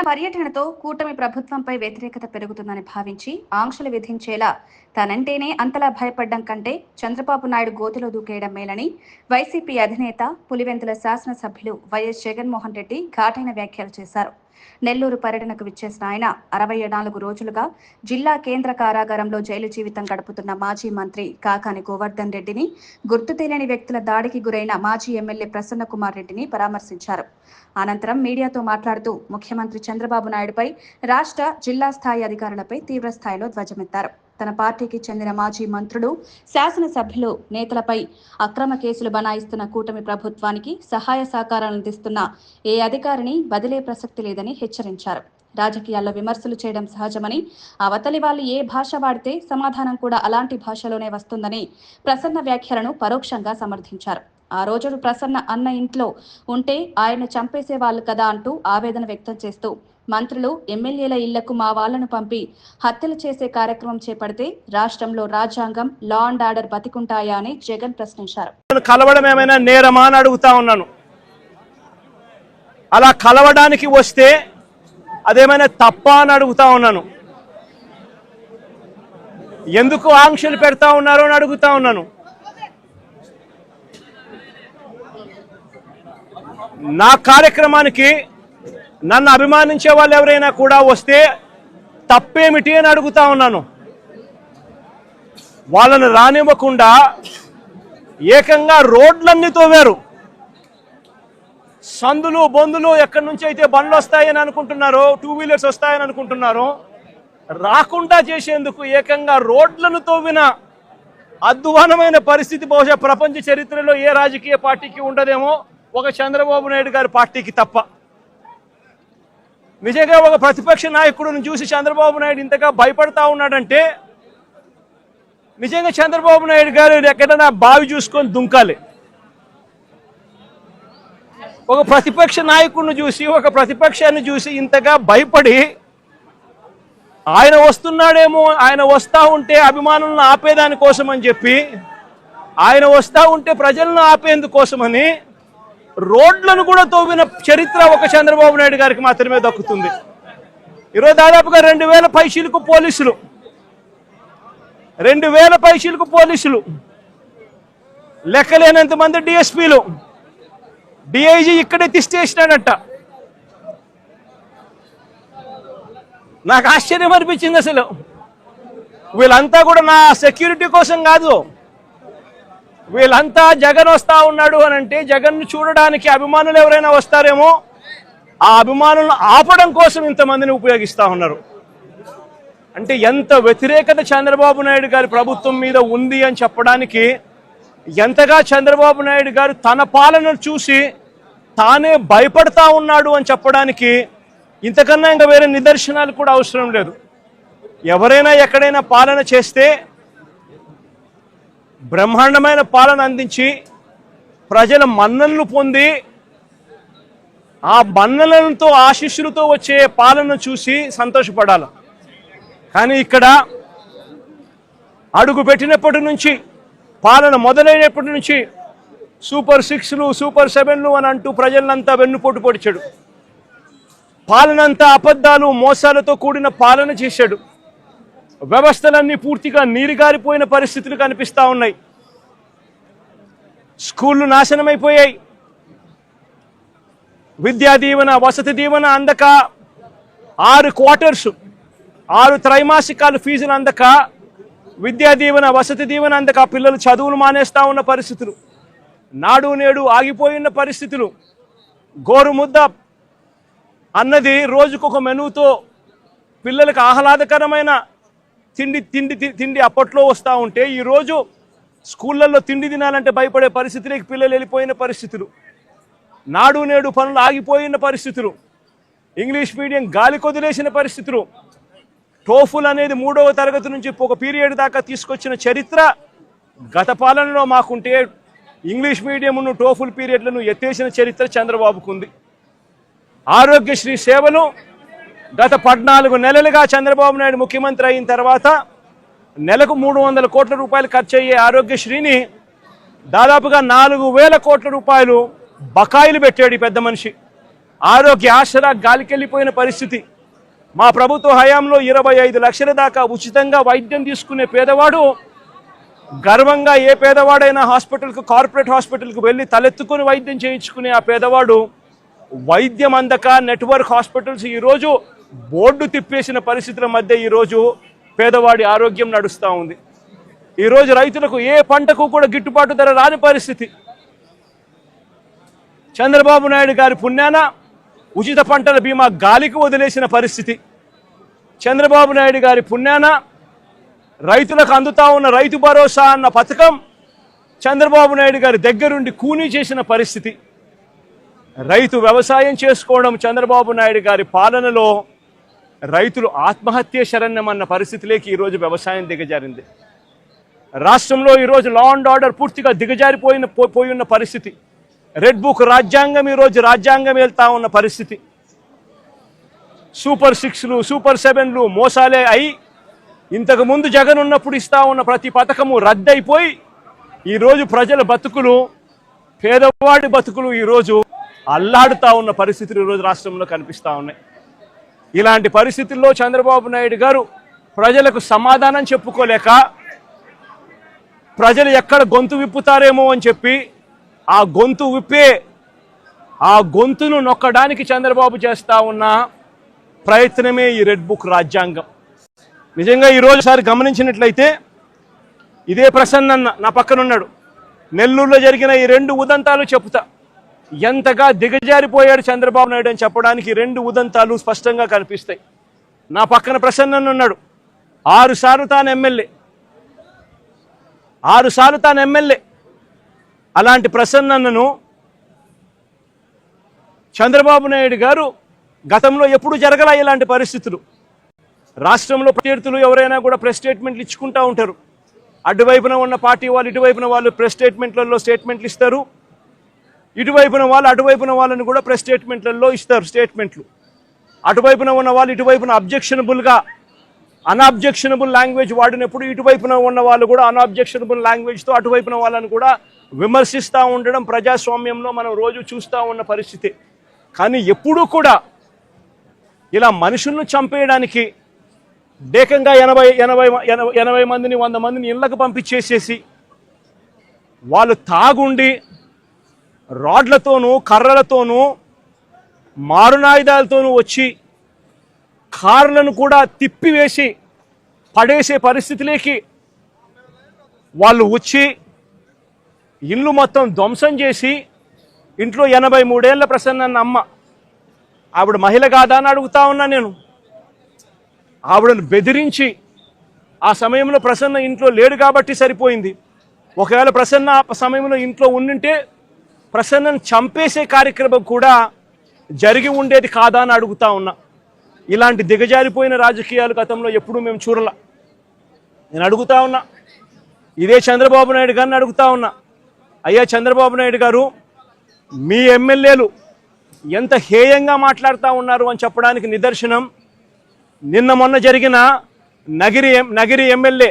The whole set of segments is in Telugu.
పర్యటనతో కూటమి ప్రభుత్వంపై వ్యతిరేకత పెరుగుతుందని భావించి ఆంక్షలు విధించేలా తనంటేనే అంతలా భయపడ్డం కంటే చంద్రబాబు నాయుడు గోతిలో దూకేయడం మేలని వైసీపీ అధినేత పులివెందుల శాసనసభ్యులు వైఎస్ జగన్మోహన్ రెడ్డి ఘాటైన వ్యాఖ్యలు చేశారు. నెల్లూరు పర్యటనకు విచ్చేసిన ఆయన 64 రోజులుగా జిల్లా కేంద్ర కారాగారంలో జైలు జీవితం గడుపుతున్న మాజీ మంత్రి కాకాని గోవర్ధన్ రెడ్డిని, గుర్తు తెలియని వ్యక్తుల దాడికి గురైన మాజీ ఎమ్మెల్యే ప్రసన్న కుమార్ రెడ్డిని పరామర్శించారు. అనంతరం మీడియాతో మాట్లాడుతూ ముఖ్యమంత్రి చంద్రబాబు నాయుడుపై, రాష్ట్ర, జిల్లా స్థాయి అధికారులపై తీవ్ర స్థాయిలో ధ్వజమెత్తారు. తన పార్టీకి చెందిన మాజీ మంత్రులు, శాసనసభ్యులు, నేతలపై అక్రమ కేసులు బనాయిస్తున్న కూటమి ప్రభుత్వానికి సహాయ సహకారాలు అందిస్తున్న ఏ అధికారిని వదిలే ప్రసక్తి లేదని హెచ్చరించారు. రాజకీయాల్లో విమర్శలు చేయడం సహజమని, అవతలి వాళ్ళు ఏ భాష వాడితే సమాధానం కూడా అలాంటి భాషలోనే వస్తుందని ప్రసన్న వ్యాఖ్యలను పరోక్షంగా సమర్థించారు. ఆ రోజు ప్రసన్న అన్న ఇంట్లో ఉంటే ఆయన చంపేసే వాళ్ళు కదా అంటూ ఆవేదన వ్యక్తం చేస్తూ, మంత్రులు, ఎమ్మెల్యేల ఇళ్లకు మా వాళ్లను పంపి హత్యలు చేసే కార్యక్రమం చేపడితే రాష్ట్రంలో రాజ్యాంగం, లా అండ్ ఆర్డర్ బతికుంటాయా అని జగన్ ప్రశ్నించారు. కలవడం ఏమైనా నేరమా అని అడుగుతా ఉన్నాను. అలా కలవడానికి వస్తే అదేమైనా తప్ప అని అడుగుతా ఉన్నాను. ఎందుకు ఆంక్షలు పెడతా ఉన్నారో అని అడుగుతా ఉన్నాను. నా కార్యక్రమానికి నన్ను అభిమానించే వాళ్ళు ఎవరైనా కూడా వస్తే తప్పేమిటి అని అడుగుతా ఉన్నాను. వాళ్ళని రానివ్వకుండా ఏకంగా రోడ్లన్నీ తోవారు. సందులు బొందులు ఎక్కడి నుంచి అయితే బండ్లు వస్తాయని అనుకుంటున్నారో, 2 వీలర్స్ వస్తాయని అనుకుంటున్నారో, రాకుండా చేసేందుకు ఏకంగా రోడ్లను తోవిన అధ్వానమైన పరిస్థితి బహుశా ప్రపంచ చరిత్రలో ఏ రాజకీయ పార్టీకి ఉండదేమో, ఒక చంద్రబాబు నాయుడు గారి పార్టీకి తప్ప. నిజంగా ఒక ప్రతిపక్ష నాయకుడిని చూసి చంద్రబాబు నాయుడు ఇంతగా భయపడతా ఉన్నాడంటే నిజంగా చంద్రబాబు నాయుడు గారు ఎక్కడైనా బావి చూసుకొని దుంకాలి. ఒక ప్రతిపక్ష నాయకుడిని చూసి, ఒక ప్రతిపక్షాన్ని చూసి ఇంతగా భయపడి, ఆయన వస్తున్నాడేమో, ఆయన వస్తూ ఉంటే అభిమానులను ఆపేదాని కోసం అని చెప్పి, ఆయన వస్తూ ఉంటే ప్రజలను ఆపేందుకోసమని రోడ్లను కూడా తోవిన చరిత్ర ఒక చంద్రబాబు నాయుడు గారికి మాత్రమే దక్కుతుంది. ఈరోజు దాదాపుగా 2000 పైచీలకు పోలీసులు, 2000 పైచీలకు పోలీసులు, లెక్కలేనంత మంది డిఎస్పీలు, డిఐజీ ఇక్కడే తిష్టేసినాడంట. నాకు ఆశ్చర్యం అనిపించింది. అసలు వీళ్ళంతా కూడా నా సెక్యూరిటీ కోసం కాదు, వీళ్ళంతా జగన్ వస్తా ఉన్నాడు అని అంటే జగన్ చూడడానికి అభిమానులు ఎవరైనా వస్తారేమో, ఆ అభిమానులను ఆపడం కోసం ఇంతమందిని ఉపయోగిస్తూ ఉన్నారు. అంటే ఎంత వ్యతిరేకత చంద్రబాబు నాయుడు గారి ప్రభుత్వం మీద ఉంది అని చెప్పడానికి, ఎంతగా చంద్రబాబు నాయుడు గారు తన పాలనను చూసి తానే భయపడతా ఉన్నాడు అని చెప్పడానికి ఇంతకన్నా ఇంకా వేరే నిదర్శనాలు కూడా అవసరం లేదు. ఎవరైనా ఎక్కడైనా పాలన చేస్తే బ్రహ్మాండమైన పాలన అందించి ప్రజల మన్ననలు పొంది, ఆ మన్ననలతో ఆశీస్సులతో వచ్చే పాలన చూసి సంతోషపడాలి. కానీ ఇక్కడ అడుగు పెట్టినప్పటి నుంచి, పాలన మొదలైనప్పటి నుంచి సూపర్ 6లు, సూపర్ 7లు అని అంటూ ప్రజలంతా వెన్నుపోటు పొడిచాడు. పాలనంతా అబద్ధాలు, మోసాలతో కూడిన పాలన చేశాడు. వ్యవస్థలన్నీ పూర్తిగా నీరుగారిపోయిన పరిస్థితులు కనిపిస్తూ ఉన్నాయి. స్కూళ్ళు నాశనమైపోయాయి. విద్యా దీవెన, వసతి దీవెన అందక, 6 క్వార్టర్స్, 6 త్రైమాసికాలు ఫీజులు అందక, విద్యా దీవెన, వసతి దీవెన అందక పిల్లలు చదువులు మానేస్తూ ఉన్న పరిస్థితులు, నాడు నేడు ఆగిపోయిన పరిస్థితులు, గోరుముద్ద అన్నది రోజుకొక మెనూతో పిల్లలకు ఆహ్లాదకరమైన తిండి అప్పట్లో వస్తూ ఉంటే, ఈరోజు స్కూళ్ళల్లో తిండి తినాలంటే భయపడే పరిస్థితులకి పిల్లలు వెళ్ళిపోయిన పరిస్థితులు, నాడు నేడు పనులు ఆగిపోయిన పరిస్థితులు, ఇంగ్లీష్ మీడియం గాలి కొదిలేసిన పరిస్థితులు, టోఫుల్ అనేది 3వ తరగతి నుంచి ఒక పీరియడ్ దాకా తీసుకొచ్చిన చరిత్ర గత పాలనలో మాకుంటే, ఇంగ్లీష్ మీడియంను టోఫుల్ పీరియడ్లను ఎత్తేసిన చరిత్ర చంద్రబాబుకు ఉంది. ఆరోగ్యశ్రీ సేవలు గత 14 నెలలుగా చంద్రబాబు నాయుడు ముఖ్యమంత్రి అయిన తర్వాత నెలకు 300 కోట్ల రూపాయలు ఖర్చు అయ్యే ఆరోగ్యశ్రీని దాదాపుగా 4000 కోట్ల రూపాయలు బకాయిలు పెట్టాడు ఈ పెద్ద మనిషి. ఆరోగ్య ఆసరా గాలికెళ్ళిపోయిన పరిస్థితి. మా ప్రభుత్వ హయాంలో 25 లక్షల దాకా ఉచితంగా వైద్యం తీసుకునే పేదవాడు గర్వంగా ఏ పేదవాడైనా హాస్పిటల్కు, కార్పొరేట్ హాస్పిటల్కు వెళ్ళి తలెత్తుకుని వైద్యం చేయించుకునే ఆ పేదవాడు వైద్యం అందక నెట్వర్క్ హాస్పిటల్స్ ఈరోజు బోర్డు తిప్పేసిన పరిస్థితుల మధ్య ఈరోజు పేదవాడి ఆరోగ్యం నడుస్తూ ఉంది. ఈరోజు రైతులకు ఏ పంటకు కూడా గిట్టుబాటు ధర రాని పరిస్థితి. చంద్రబాబు నాయుడు గారి పుణ్యాన ఉచిత పంటల బీమా గాలికి వదిలేసిన పరిస్థితి. చంద్రబాబు నాయుడు గారి పుణ్యాన రైతులకు అందుతా ఉన్న రైతు భరోసా అన్న పథకం చంద్రబాబు నాయుడు గారి దగ్గరుండి కూనీ చేసిన పరిస్థితి. రైతు వ్యవసాయం చేసుకోవడం చంద్రబాబు నాయుడు గారి పాలనలో రైతులు ఆత్మహత్య శరణ్యం అన్న పరిస్థితిలోకి ఈరోజు వ్యవసాయం దిగజారింది. రాష్ట్రంలో ఈరోజు లా అండ్ ఆర్డర్ పూర్తిగా పోయి ఉన్న పరిస్థితి. రెడ్ బుక్ రాజ్యాంగం ఈరోజు రాజ్యాంగం వెళ్తా ఉన్న పరిస్థితి. సూపర్ 6లు, సూపర్ 7లు మోసాలే అయి ఇంతకు ముందు జగన్ ఉన్నప్పుడు ఇస్తా ఉన్న ప్రతి పథకము రద్దయిపోయి ఈరోజు ప్రజల బతుకులు, పేదవాడి బతుకులు ఈరోజు అల్లాడుతూ ఉన్న పరిస్థితులు ఈరోజు రాష్ట్రంలో కనిపిస్తూ ఉన్నాయి. ఇలాంటి పరిస్థితుల్లో చంద్రబాబు నాయుడు గారు ప్రజలకు సమాధానం చెప్పుకోలేక ప్రజలు ఎక్కడ గొంతు విప్పుతారేమో అని చెప్పి ఆ గొంతును నొక్కడానికి చంద్రబాబు చేస్తా ఉన్న ప్రయత్నమే ఈ రెడ్ బుక్ రాజ్యాంగం. నిజంగా ఈరోజుసారి గమనించినట్లయితే ఇదే ప్రసన్న నా పక్కన ఉన్నాడు. నెల్లూరులో జరిగిన ఈ 2 ఉదంతాలు చెప్తా. ఎంతగా దిగజారిపోయాడు చంద్రబాబు నాయుడు అని చెప్పడానికి 2 ఉదంతాలు స్పష్టంగా కనిపిస్తాయి. నా పక్కన ప్రసన్న ఉన్నాడు. 6 సార్లు తాను ఎమ్మెల్యే. అలాంటి ప్రసన్నను చంద్రబాబు నాయుడు గారు గతంలో ఎప్పుడు జరగలా ఇలాంటి పరిస్థితులు. రాష్ట్రంలో ప్రత్యర్థులు ఎవరైనా కూడా ప్రెస్ స్టేట్మెంట్లు ఇచ్చుకుంటూ ఉంటారు. అటువైపున ఉన్న పార్టీ వాళ్ళు ఇటువైపున వాళ్ళు ప్రెస్ స్టేట్మెంట్లలో స్టేట్మెంట్లు ఇస్తారు. ఇటువైపున వాళ్ళు అటువైపున వాళ్ళని కూడా ప్రెస్ స్టేట్మెంట్లలో ఇస్తారు స్టేట్మెంట్లు. అటువైపున ఉన్న వాళ్ళు ఇటువైపున అన్అబ్జెక్షనబుల్ లాంగ్వేజ్ వాడినప్పుడు ఇటువైపున ఉన్న వాళ్ళు కూడా అన్అబ్జెక్షనబుల్ లాంగ్వేజ్తో అటువైపున వాళ్ళని కూడా విమర్శిస్తూ ఉండడం ప్రజాస్వామ్యంలో మనం రోజు చూస్తూ ఉన్న పరిస్థితి. కానీ ఎప్పుడూ కూడా ఇలా మనుషులను చంపేయడానికి ఏకంగా 80 మందిని 100 మందిని ఇళ్లకు పంపించేసేసి వాళ్ళు తాగుండి రాడ్లతోనూ కర్రలతోనూ మారునాయుధాలతోనూ వచ్చి కార్లను కూడా తిప్పివేసి పడేసే పరిస్థితిలోకి వాళ్ళు వచ్చి ఇల్లు మొత్తం ధ్వంసం చేసి ఇంట్లో 83 ఏళ్ల ప్రసన్న అమ్మ, ఆవిడ మహిళ కాదా అని అడుగుతా ఉన్నా నేను. ఆవిడను బెదిరించి ఆ సమయంలో ప్రసన్న ఇంట్లో లేడు కాబట్టి సరిపోయింది. ఒకవేళ ప్రసన్న ఆ సమయంలో ఇంట్లో ఉండింటే ప్రసన్నను చంపేసే కార్యక్రమం కూడా జరిగి ఉండేది కాదా అని అడుగుతా ఉన్నా. ఇలాంటి దిగజారిపోయిన రాజకీయాలు గతంలో ఎప్పుడూ మేము చూడలా. నేను అడుగుతా ఉన్నా, ఇదే చంద్రబాబు నాయుడు గారిని అడుగుతా ఉన్నా, అయ్యా చంద్రబాబు నాయుడు గారు, మీ ఎమ్మెల్యేలు ఎంత హేయంగా మాట్లాడుతూ ఉన్నారు అని చెప్పడానికి నిదర్శనం నిన్న మొన్న జరిగిన నగిరి ఎమ్మెల్యే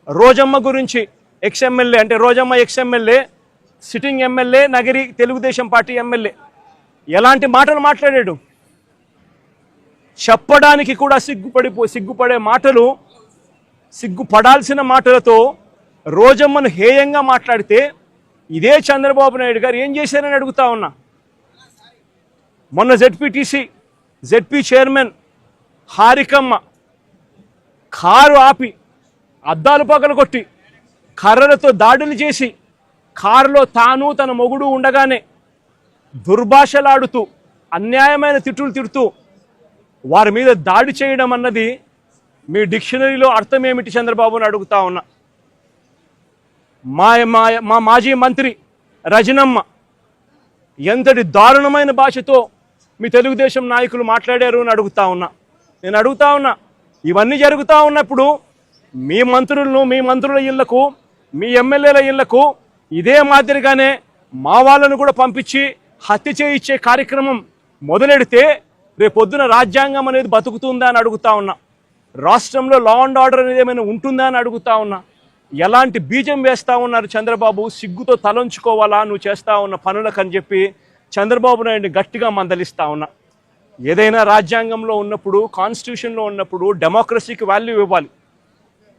రోజమ్మ గురించి, ఎక్స్ఎమ్మెల్యే అంటే Rojamma ex MLA, sitting MLA, Nagiri Telugu Desam party MLA ఎలాంటి మాటలు మాట్లాడాడు. చెప్పడానికి కూడా సిగ్గుపడే మాటలు, సిగ్గుపడాల్సిన మాటలతో రోజమ్మను హేయంగా మాట్లాడితే ఇదే చంద్రబాబు నాయుడు గారు ఏం చేశారని అడుగుతా ఉన్నా. మొన్న జెడ్పీ చైర్మన్ హారికమ్మ కారు ఆపి అద్దాలు పగలగొట్టి కర్రలతో దాడులు చేసి కారులో తాను తన మొగుడు ఉండగానే దుర్భాషలాడుతూ అన్యాయమైన తిట్టులు తిడుతూ వారి మీద దాడి చేయడం అన్నది మీ డిక్షనరీలో అర్థం ఏమిటి చంద్రబాబు అని అడుగుతా ఉన్నా. మా మాజీ మంత్రి రజనమ్మ ఎంతటి దారుణమైన భాషతో మీ తెలుగుదేశం నాయకులు మాట్లాడారు అని అడుగుతా ఉన్నా. నేను అడుగుతా ఉన్నా, ఇవన్నీ జరుగుతూ ఉన్నప్పుడు మీ మంత్రుల ఇళ్లకు, మీ ఎమ్మెల్యేల ఇళ్లకు ఇదే మాదిరిగానే మా వాళ్ళను కూడా పంపించి హత్య చేయించే కార్యక్రమం మొదలెడితే రేపొద్దున రాజ్యాంగం అనేది బతుకుతుందా అని అడుగుతా ఉన్నా. రాష్ట్రంలో లా అండ్ ఆర్డర్ అనేది ఏమైనా ఉంటుందా అని అడుగుతా ఉన్నా. ఎలాంటి బీజం వేస్తా ఉన్నారు చంద్రబాబు, సిగ్గుతో తలంచుకోవాలా నువ్వు చేస్తా ఉన్న పనులకు అని చెప్పి చంద్రబాబు నాయుడిని గట్టిగా మందలిస్తా ఉన్నా. ఏదైనా రాజ్యాంగంలో ఉన్నప్పుడు, కాన్స్టిట్యూషన్లో ఉన్నప్పుడు డెమోక్రసీకి వాల్యూ ఇవ్వాలి.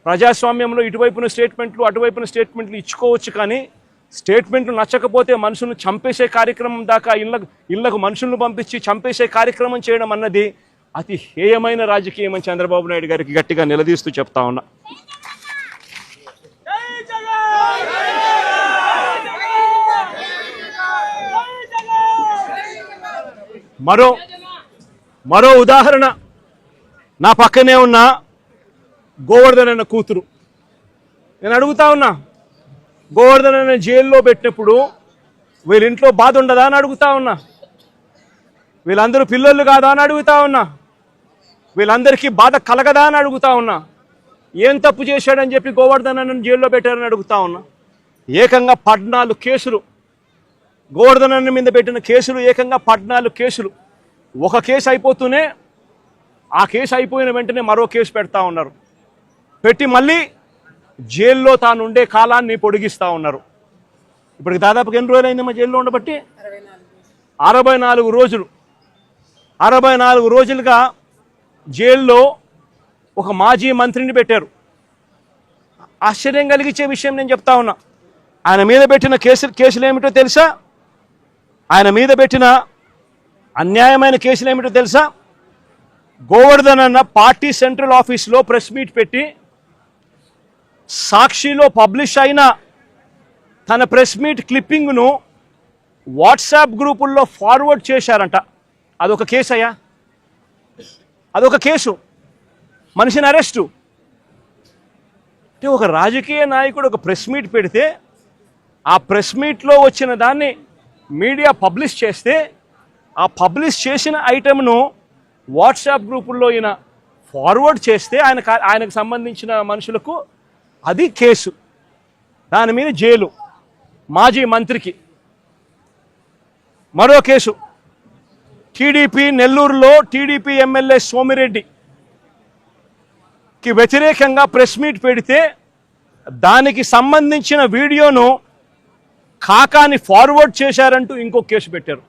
ప్రజాస్వామ్యంలో ఇటువైపున స్టేట్మెంట్లు అటువైపున స్టేట్మెంట్లు ఇచ్చుకోవచ్చు, కానీ స్టేట్మెంట్లు నచ్చకపోతే మనుషులను చంపేసే కార్యక్రమం దాకా ఇళ్లకు మనుషులను పంపించి చంపేసే కార్యక్రమం చేయడం అన్నది అతి హేయమైన రాజకీయం అని చంద్రబాబు నాయుడు గారికి గట్టిగా నిలదీస్తూ చెప్తా ఉన్నా. మరో ఉదాహరణ, నా పక్కనే ఉన్న గోవర్ధన్ అన్న కూతురు. నేను అడుగుతా ఉన్నా, గోవర్ధన్ అన్న జైల్లో పెట్టినప్పుడు వీళ్ళ ఇంట్లో బాధ ఉండదా అని అడుగుతా ఉన్నా. వీళ్ళందరూ పిల్లలు కాదా అని అడుగుతా ఉన్నా. వీళ్ళందరికీ బాధ కలగదా అని అడుగుతా ఉన్నా. ఏం తప్పు చేశాడని చెప్పి గోవర్ధన్ అన్నను జైల్లో పెట్టారని అడుగుతా ఉన్నా. ఏకంగా 14 కేసులు, గోవర్ధన్ అన్న మీద పెట్టిన కేసులు ఏకంగా 14 కేసులు. ఒక కేసు అయిపోతూనే ఆ కేసు అయిపోయిన వెంటనే మరో కేసు పెడతా ఉన్నారు. పెట్టి మళ్ళీ జైల్లో తాను ఉండే కాలాన్ని పొడిగిస్తూ ఉన్నారు. ఇప్పటికి దాదాపుగా ఎన్ని రోజులు అయిందమ్మా జైల్లో ఉండబట్టి? 64 రోజులు. 64 రోజులుగా జైల్లో ఒక మాజీ మంత్రిని పెట్టారు. ఆశ్చర్యం కలిగించే విషయం నేను చెప్తా ఉన్నా. ఆయన మీద పెట్టిన కేసులు ఏమిటో తెలుసా? ఆయన మీద పెట్టిన అన్యాయమైన కేసులు ఏమిటో తెలుసా? గోవర్ధన్ అన్న పార్టీ సెంట్రల్ ఆఫీస్లో ప్రెస్ మీట్ పెట్టి సాక్షిలో పబ్లిష్ అయిన తన ప్రెస్ మీట్ క్లిప్పింగ్ను వాట్సాప్ గ్రూపుల్లో ఫార్వర్డ్ చేశారంట. అదొక కేసు అయ్యా, అదొక కేసు. మనిషిని అరెస్టు. అంటే ఒక రాజకీయ నాయకుడు ఒక ప్రెస్ మీట్ పెడితే ఆ ప్రెస్ మీట్లో వచ్చిన దాన్ని మీడియా పబ్లిష్ చేస్తే ఆ పబ్లిష్ చేసిన ఐటెంను వాట్సాప్ గ్రూపుల్లో ఈయన ఫార్వర్డ్ చేస్తే ఆయనకు సంబంధించిన మనుషులకు అది కేసు. దాని మీద జైలు. మాజీ మంత్రికి మరో కేసు. టీడీపీ నెల్లూరులో టీడీపీ ఎమ్మెల్యే సోమిరెడ్డికి వ్యతిరేకంగా ప్రెస్ మీట్ పెడితే దానికి సంబంధించిన వీడియోను కాకాని ఫార్వర్డ్ చేశారంటూ ఇంకో కేసు పెట్టారు.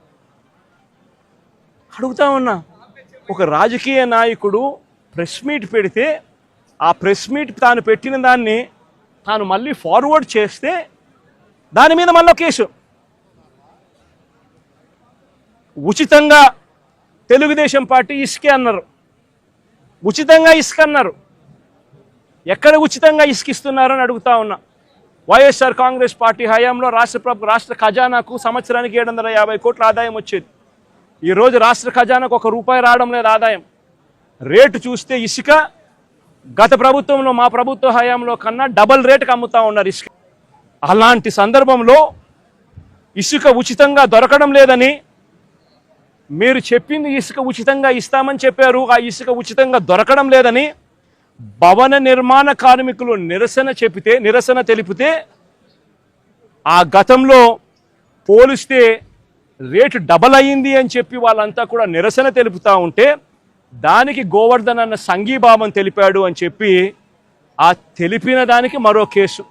అడుగుతా ఉన్నా, ఒక రాజకీయ నాయకుడు ప్రెస్ మీట్ పెడితే ఆ ప్రెస్ మీట్ తాను పెట్టిన దాన్ని తాను మళ్ళీ ఫార్వర్డ్ చేస్తే దాని మీద మళ్ళీ కేసు. ఉచితంగా తెలుగుదేశం పార్టీ ఇసుకే అన్నారు. ఉచితంగా ఇసుక అన్నారు. ఎక్కడ ఉచితంగా ఇసుకిస్తున్నారని అడుగుతా ఉన్నా. వైఎస్ఆర్ కాంగ్రెస్ పార్టీ హయాంలో రాష్ట్ర ఖజానాకు సంవత్సరానికి 750 కోట్ల ఆదాయం వచ్చేది. ఈరోజు రాష్ట్ర ఖజానాకు ₹1 రావడం లేదు ఆదాయం. రేటు చూస్తే ఇసుక గత ప్రభుత్వంలో, మా ప్రభుత్వ హయాంలో కన్నా డబల్ రేటుకి అమ్ముతా ఉన్నారు ఇసుక. అలాంటి సందర్భంలో ఇసుక ఉచితంగా దొరకడం లేదని, మీరు చెప్పింది ఇసుక ఉచితంగా ఇస్తామని చెప్పారు, ఆ ఇసుక ఉచితంగా దొరకడం లేదని భవన నిర్మాణ కార్మికులు నిరసన తెలిపితే ఆ గతంలో పోలిస్తే రేటు డబల్ అయ్యింది అని చెప్పి వాళ్ళంతా కూడా నిరసన తెలుపుతూ ఉంటే దానికి గోవర్ధన్ అన్న సంఘీభావం తెలిపాడు అని చెప్పి ఆ తెలిపిన దానికి మరో కేసు.